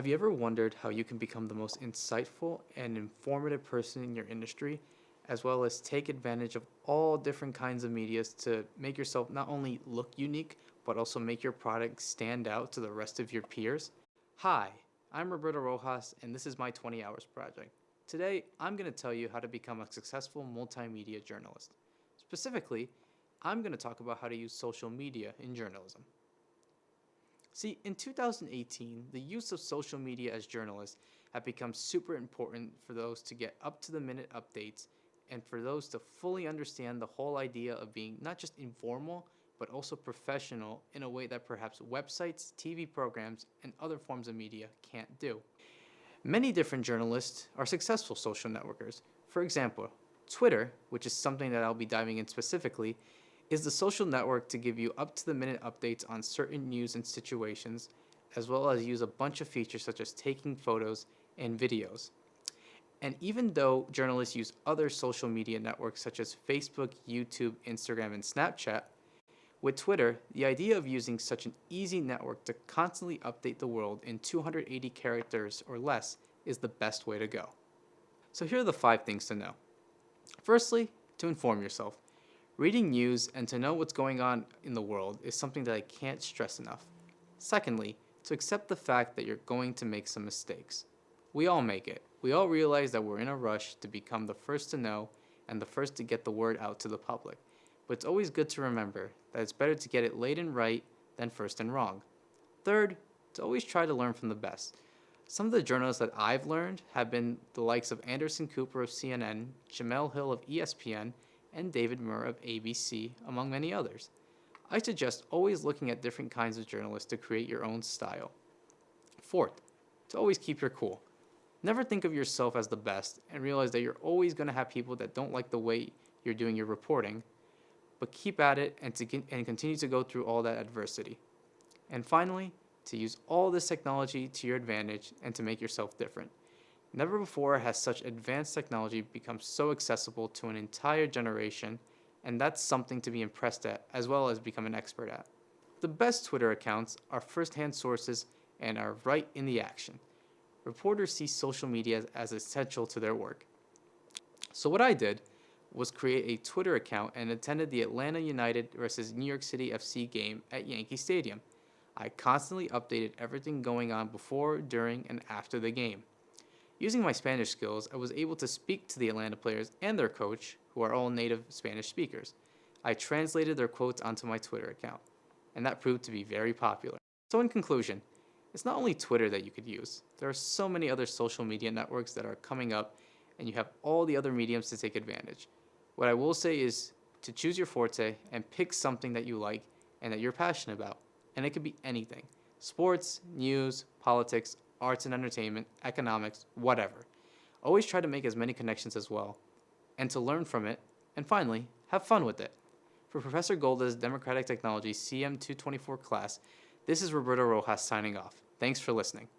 Have you ever wondered how you can become the most insightful and informative person in your industry, as well as take advantage of all different kinds of medias to make yourself not only look unique, but also make your product stand out to the rest of your peers? Hi, I'm Roberto Rojas, and this is my 20 Hours Project. Today, I'm going to tell you how to become a successful multimedia journalist. Specifically, I'm going to talk about how to use social media in journalism. See, in 2018, the use of social media as journalists have become super important for those to get up-to-the-minute updates and for those to fully understand the whole idea of being not just informal, but also professional in a way that perhaps websites, TV programs, and other forms of media can't do. Many different journalists are successful social networkers. For example, Twitter, which is something that I'll be diving in specifically, is the social network to give you up-to-the-minute updates on certain news and situations, as well as use a bunch of features such as taking photos and videos. And even though journalists use other social media networks such as Facebook, YouTube, Instagram, and Snapchat, with Twitter, the idea of using such an easy network to constantly update the world in 280 characters or less is the best way to go. So here are the 5 things to know. Firstly, to inform yourself. Reading news and to know what's going on in the world is something that I can't stress enough. Secondly, to accept the fact that you're going to make some mistakes. We all make it. We all realize that we're in a rush to become the first to know and the first to get the word out to the public. But it's always good to remember that it's better to get it late and right than first and wrong. Third, to always try to learn from the best. Some of the journalists that I've learned have been the likes of Anderson Cooper of CNN, Jamel Hill of ESPN, and David Murr of ABC, among many others. I suggest always looking at different kinds of journalists to create your own style. Fourth, to always keep your cool. Never think of yourself as the best and realize that you're always going to have people that don't like the way you're doing your reporting, but keep at it and continue to go through all that adversity. And finally, to use all this technology to your advantage and to make yourself different. Never before has such advanced technology become so accessible to an entire generation, and that's something to be impressed at as well as become an expert at. The best Twitter accounts are first-hand sources and are right in the action. Reporters see social media as essential to their work. So what I did was create a Twitter account and attended the Atlanta United versus New York City FC game at Yankee Stadium. I constantly updated everything going on before, during, and after the game. Using my Spanish skills, I was able to speak to the Atlanta players and their coach, who are all native Spanish speakers. I translated their quotes onto my Twitter account, and that proved to be very popular. So in conclusion, it's not only Twitter that you could use. There are so many other social media networks that are coming up, and you have all the other mediums to take advantage. What I will say is to choose your forte and pick something that you like and that you're passionate about. And it could be anything. Sports, news, politics, arts and entertainment, economics, whatever. Always try to make as many connections as well, and to learn from it, and finally, have fun with it. For Professor Golda's Democratic Technology CM224 class, this is Roberto Rojas signing off. Thanks for listening.